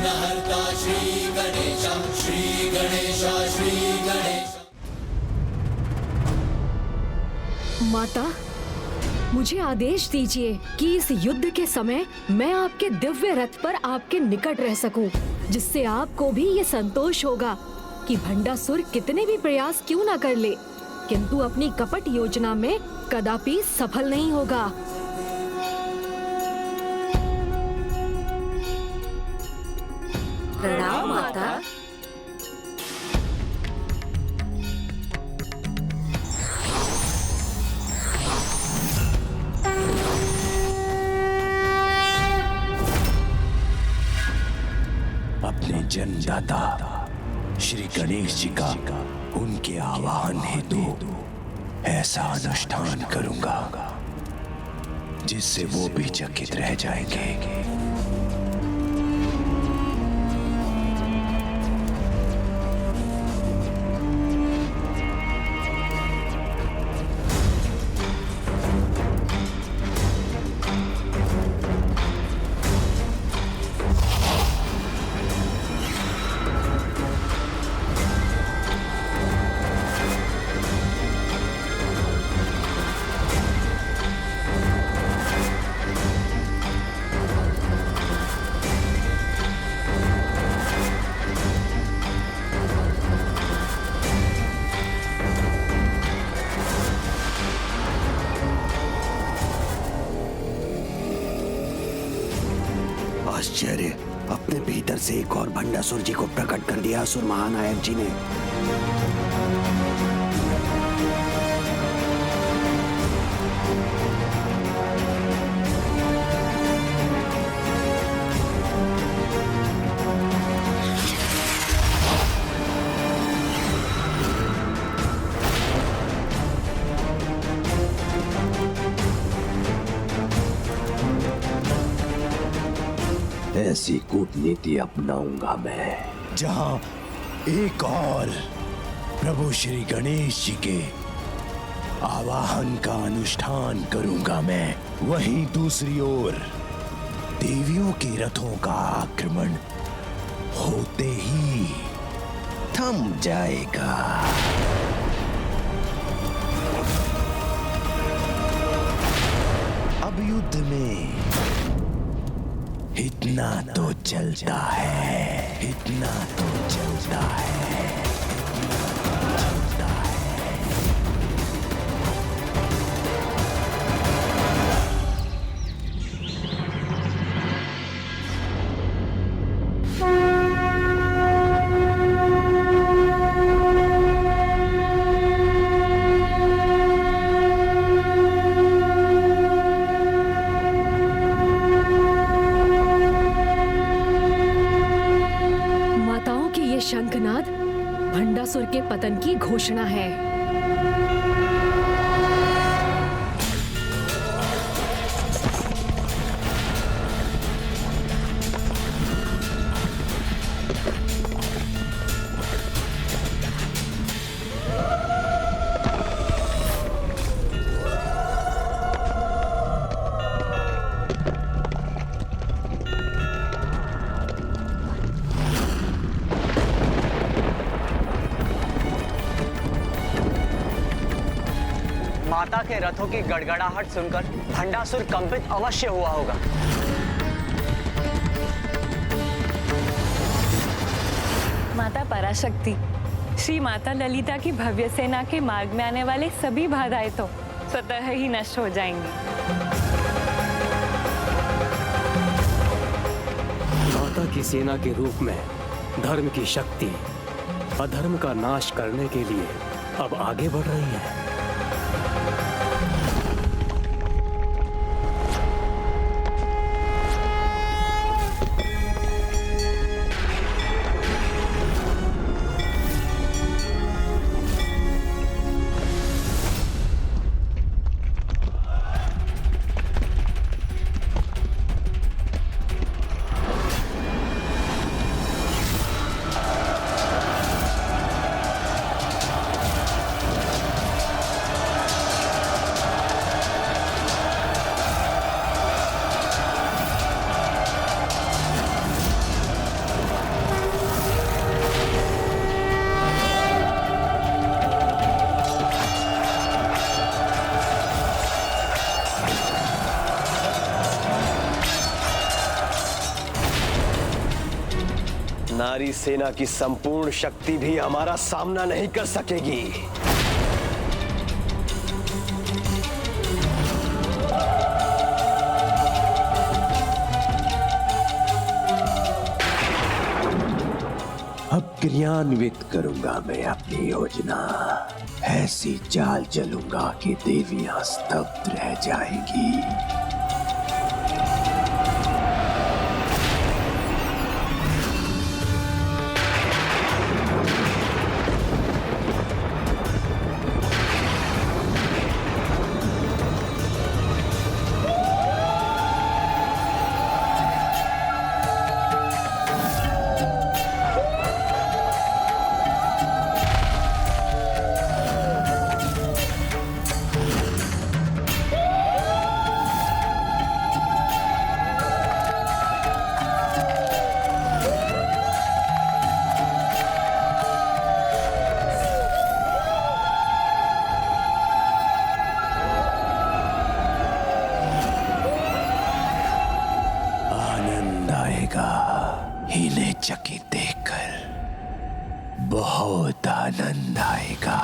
विघ्नहर्ता श्री गणेश, श्री गणेश, श्री गणेश। माता, मुझे आदेश दीजिए कि इस युद्ध के समय मैं आपके दिव्य रथ पर आपके निकट रह सकूं, जिससे आपको भी ये संतोष होगा कि भंडासुर कितने भी प्रयास क्यों ना कर ले, किंतु अपनी कपट योजना में कदापि सफल नहीं होगा। प्रणाम माता। अपने जन्मदाता श्री गणेश जी का उनके आवाहन हेतु ऐसा अनुष्ठान करूंगा जिससे वो भी चकित रह जाएंगे। आश्चर्य, अपने भीतर से एक और भंडासुर जी को प्रकट कर दिया असुर महानायक जी ने। ऐसी कूटनीति अपनाऊंगा मैं जहां एक और प्रभु श्री गणेश जी के आवाहन का अनुष्ठान करूंगा मैं, वहीं दूसरी ओर देवियों के रथों का आक्रमण होते ही थम जाएगा। अब युद्ध में इतना तो चलता है, इतना तो चलता है, चलता है। शंखनाद भंडासुर के पतन की घोषणा है। माता के रथों की गड़गड़ाहट सुनकर भंडासुर कंपित अवश्य हुआ होगा। माता पराशक्ति, श्री माता ललिता की भव्य सेना के मार्ग में आने वाले सभी बाधाएं तो स्वतः ही नष्ट हो जाएंगी। माता की सेना के रूप में धर्म की शक्ति अधर्म का नाश करने के लिए अब आगे बढ़ रही है। नारी सेना की संपूर्ण शक्ति भी हमारा सामना नहीं कर सकेगी। अब क्रियान्वित करूंगा मैं अपनी योजना। ऐसी चाल चलूंगा कि देवियां स्तब्ध रह जाएंगी। इन्हें चकित देखकर बहुत आनंद आएगा।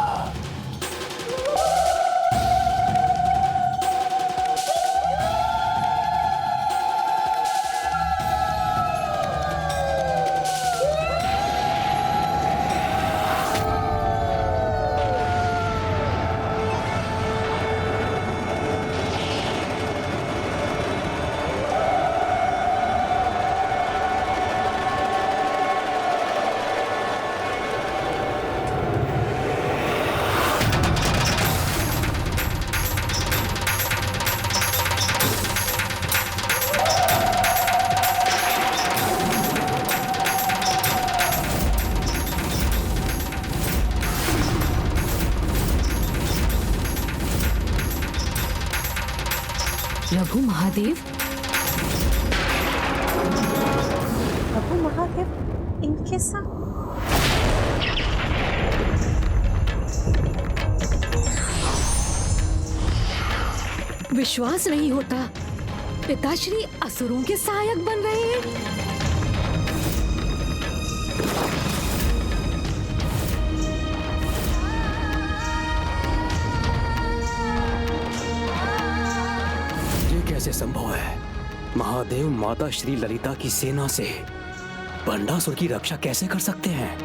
प्रभु महादेव, प्रभु महादेव इनके साथ। विश्वास नहीं होता, पिताश्री असुरों के सहायक बन रहे हैं। कैसे संभव है? महादेव माता श्री ललिता की सेना से भंडासुर की रक्षा कैसे कर सकते हैं?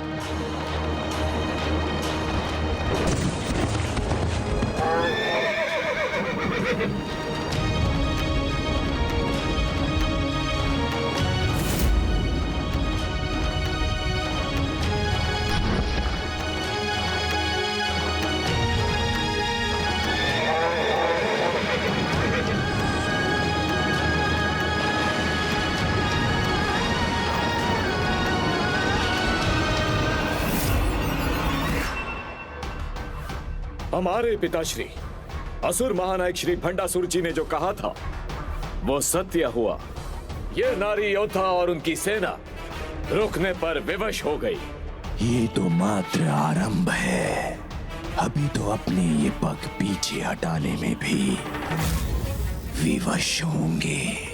हमारे पिताश्री असुर महानायक श्री भंडासुर जी ने जो कहा था वो सत्य हुआ। ये नारी योद्धा और उनकी सेना रुकने पर विवश हो गई। ये तो मात्र आरंभ है। अभी तो अपने ये पग पीछे हटाने में भी विवश होंगे।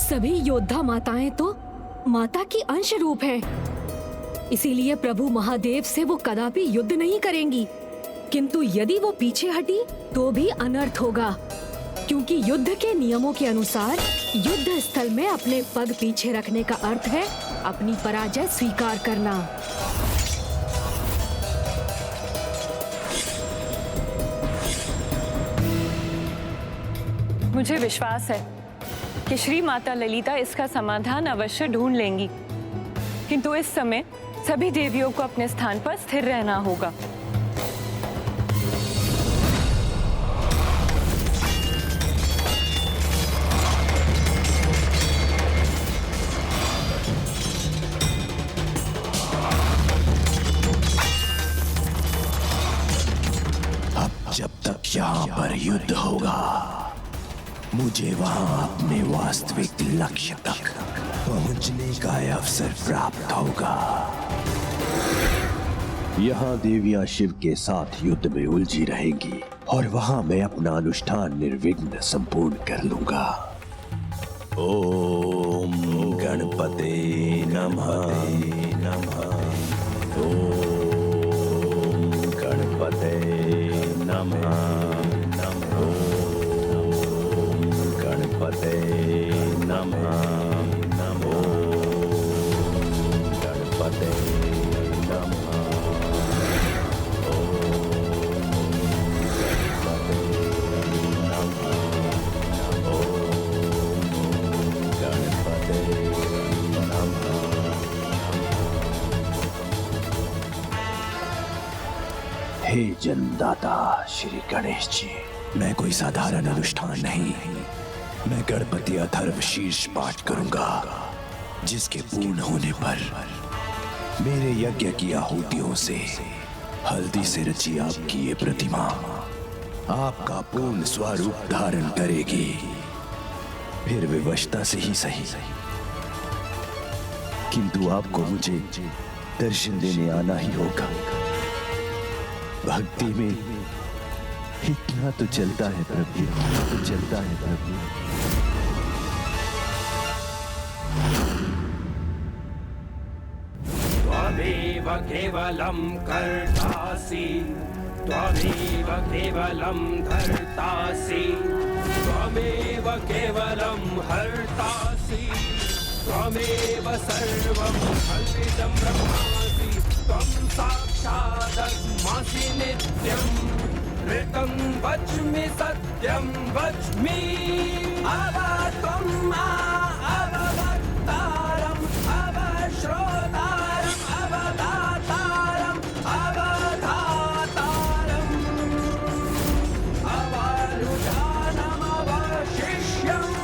सभी योद्धा माताएं तो माता की अंश रूप हैं। इसीलिए प्रभु महादेव से वो कदापि युद्ध नहीं करेंगी। किंतु यदि वो पीछे हटी तो भी अनर्थ होगा, क्योंकि युद्ध के नियमों के अनुसार युद्ध स्थल में अपने पग पीछे रखने का अर्थ है अपनी पराजय स्वीकार करना। मुझे विश्वास है कि श्री माता ललिता इसका समाधान अवश्य ढूंढ लेंगी, किंतु इस समय सभी देवियों को अपने स्थान पर स्थिर रहना होगा। अब जब तक यहाँ पर युद्ध होगा, मुझे वहां अपने वास्तविक लक्ष्य तक पहुंचने का अवसर प्राप्त होगा। यहाँ देवियां शिव के साथ युद्ध में उलझी रहेंगी और वहां मैं अपना अनुष्ठान निर्विघ्न संपूर्ण कर लूंगा। ओम गणपते नमः नमः। ओम गणपते नमः नमः। गणपते नमः नमो। गणपते नमः। हे जन्मदाता श्री गणेश जी, मैं कोई साधारण अनुष्ठान नहीं, मैं गणपति अथर्व शीर्ष पाठ करूंगा, जिसके पूर्ण होने पर मेरे यज्ञ की आहुतियों से हल्दी से रची आपकी ये प्रतिमा आपका पूर्ण स्वरूप धारण करेगी। फिर विवशता से ही सही, किंतु आपको मुझे दर्शन देने आना ही होगा। भक्ति में इतना तो चलता है प्रभु, तो चलता है प्रभु। त्वमेव केवलं कर्तासि, त्वमेव केवलं धर्तासि, त्वमेव केवलं हर्तासि, त्वमेव सर्वं कल्पितं ब्रह्मासि, त्वं साक्षादस्मासि नित्यं, ऋतं वच्मि सत्यं वच्मि, अवत्वं अववक्तारम् अवश्रोतारम् अवदातारम् अवधातारम् अवरुधानम् अवशिष्यम्।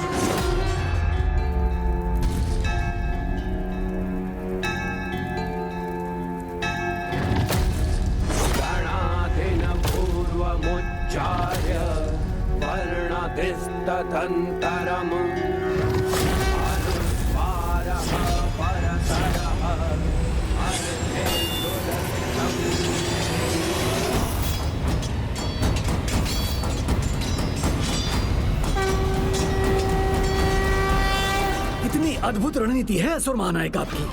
मुच्चार्य वर्णदिस्तदन्तरम् अनुस्वारः परतरः अर्धेन्दुरसितम्। इतनी अद्भुत रणनीति है असुर महानायक आपकी,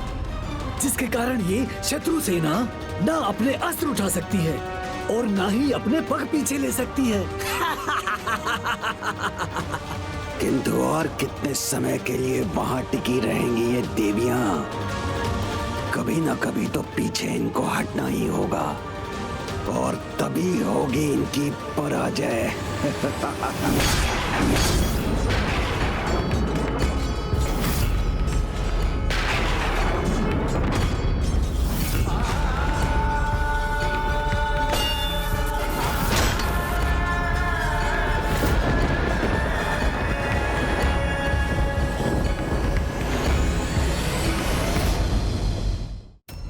जिसके कारण ये शत्रु सेना ना अपने अस्त्र उठा सकती है और ना ही अपने पग पीछे ले सकती है। किंतु और कितने समय के लिए वहां टिकी रहेंगी ये देवियां? कभी ना कभी तो पीछे इनको हटना ही होगा और तभी होगी इनकी पराजय।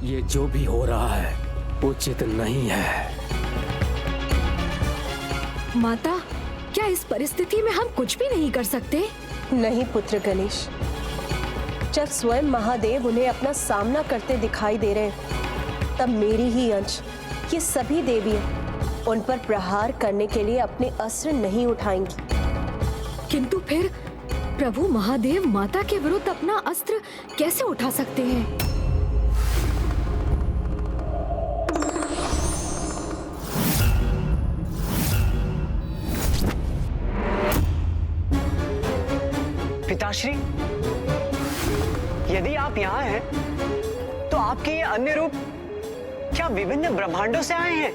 ये जो भी हो रहा है उचित नहीं है। माता, क्या इस परिस्थिति में हम कुछ भी नहीं कर सकते? नहीं पुत्र गणेश, जब स्वयं महादेव उन्हें अपना सामना करते दिखाई दे रहे, तब मेरी ही अंश ये सभी देवियां उन पर प्रहार करने के लिए अपने अस्त्र नहीं उठाएंगी। किंतु फिर प्रभु महादेव माता के विरुद्ध अपना अस्त्र कैसे उठा सकते हैं? पिताश्री, यदि आप यहाँ हैं, तो आपके ये अन्य रूप क्या विभिन्न ब्रह्मांडों से आए हैं?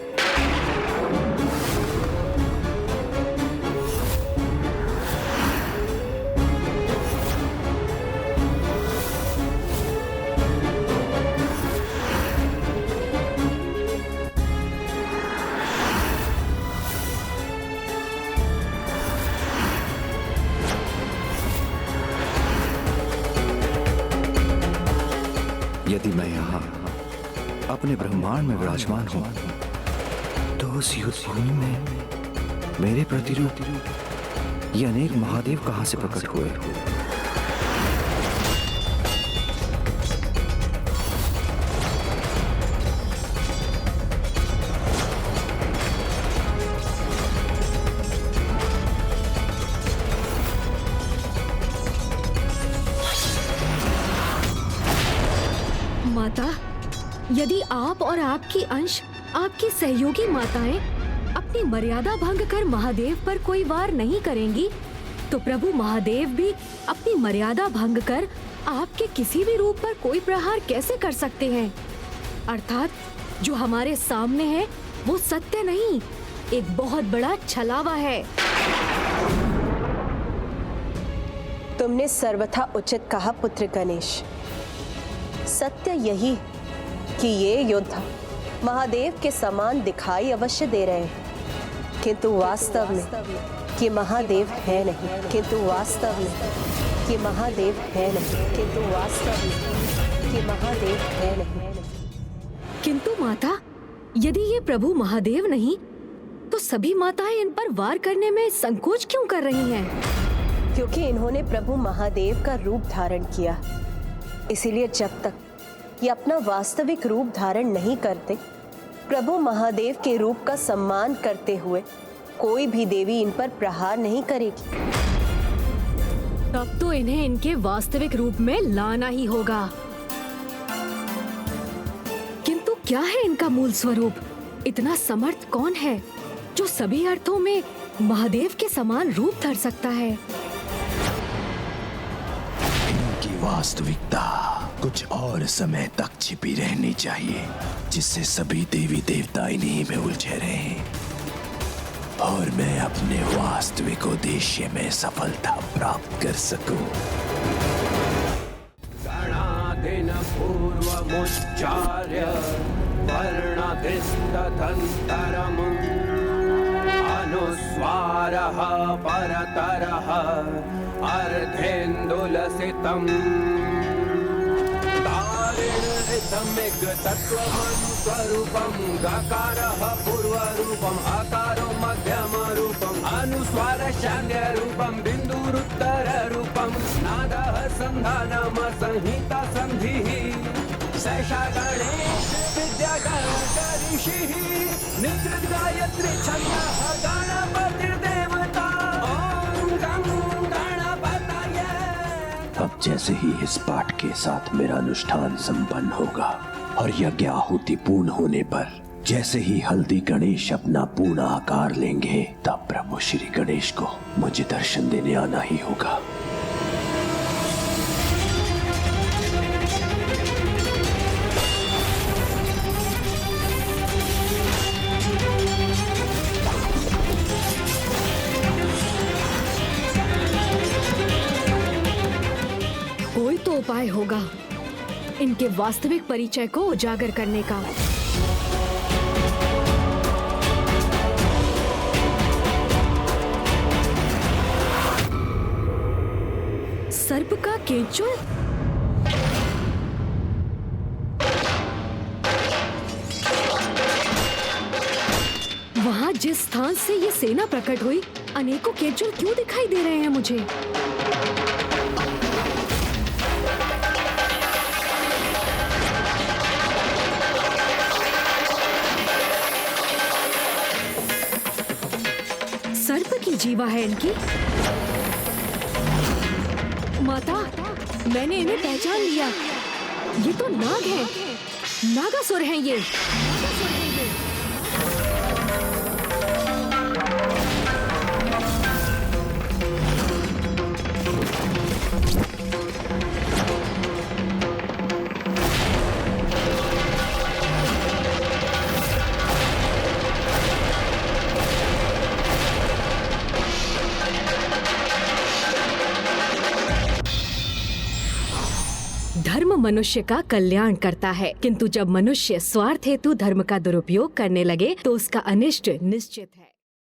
यदि मैं यहाँ अपने ब्रह्मांड में विराजमान हूँ, तो उस युद्ध भूमि में मेरे प्रतिरूप ये अनेक महादेव कहाँ से प्रकट हुए? माता, यदि आप और आपकी अंश, आपकी सहयोगी माताएं अपनी मर्यादा भंग कर महादेव पर कोई वार नहीं करेंगी, तो प्रभु महादेव भी अपनी मर्यादा भंग कर आपके किसी भी रूप पर कोई प्रहार कैसे कर सकते हैं? अर्थात जो हमारे सामने है वो सत्य नहीं, एक बहुत बड़ा छलावा है। तुमने सर्वथा उचित कहा पुत्र गणेश। सत्य यही कि ये योद्धा महादेव के समान दिखाई अवश्य दे रहे हैं, किंतु वास्तव में ये महादेव है नहीं, किंतु वास्तव में ये महादेव है नहीं, किंतु वास्तव में ये महादेव है नहीं। किंतु माता, यदि ये प्रभु महादेव नहीं, तो सभी माताएं इन पर वार करने में संकोच क्यों कर रही हैं? क्योंकि इन्होंने प्रभु महादेव का रूप धारण किया, इसीलिए जब तक ये अपना वास्तविक रूप धारण नहीं करते, प्रभु महादेव के रूप का सम्मान करते हुए कोई भी देवी इन पर प्रहार नहीं करेगी। तब तो इन्हें इनके वास्तविक रूप में लाना ही होगा। किंतु क्या है इनका मूल स्वरूप? इतना समर्थ कौन है जो सभी अर्थों में महादेव के समान रूप धर सकता है? इनकी वास्तविकता कुछ और समय तक छिपी रहनी चाहिए, जिससे सभी देवी देवता इन्हीं में उलझे रहें और मैं अपने वास्तविक उद्देश्य में सफलता प्राप्त कर सकूं। गणादिन पूर्वमुच्चार्य वर्णधिस्तदन्तरम् अनुस्वारः परतरः अर्धेन्दुलसितम् तत्त्वमनुस्वरूपं गकारः पूर्वरूपम् अकारो मध्यमरूपम् अनुस्वार शान्यरूपं बिन्दुरुत्तररूपं नादः सन्धानम संहिता सन्धिः सैषा गणेश विद्यागणिषिः निद्रित गायत्री छन्दः गणपतिर्देवता ॐ गं गणपतये। अब जैसे ही इस पाठ के साथ मेरा अनुष्ठान संपन्न होगा और यज्ञ आहुति पूर्ण होने पर जैसे ही हल्दी गणेश अपना पूर्ण आकार लेंगे, तब प्रभु श्री गणेश को मुझे दर्शन देने आना ही होगा। कोई तो उपाय होगा इनके वास्तविक परिचय को उजागर करने का। सर्प का केंचुल? वहां जिस स्थान से ये सेना प्रकट हुई, अनेकों केंचुल क्यों दिखाई दे रहे हैं मुझे? सर्प की जीवा है इनकी। माता, मैंने इन्हें पहचान लिया। ये तो नाग हैं, नागासुर हैं ये। मनुष्य का कल्याण करता है, किंतु जब मनुष्य स्वार्थ हेतु धर्म का दुरुपयोग करने लगे तो उसका अनिष्ट निश्चित है।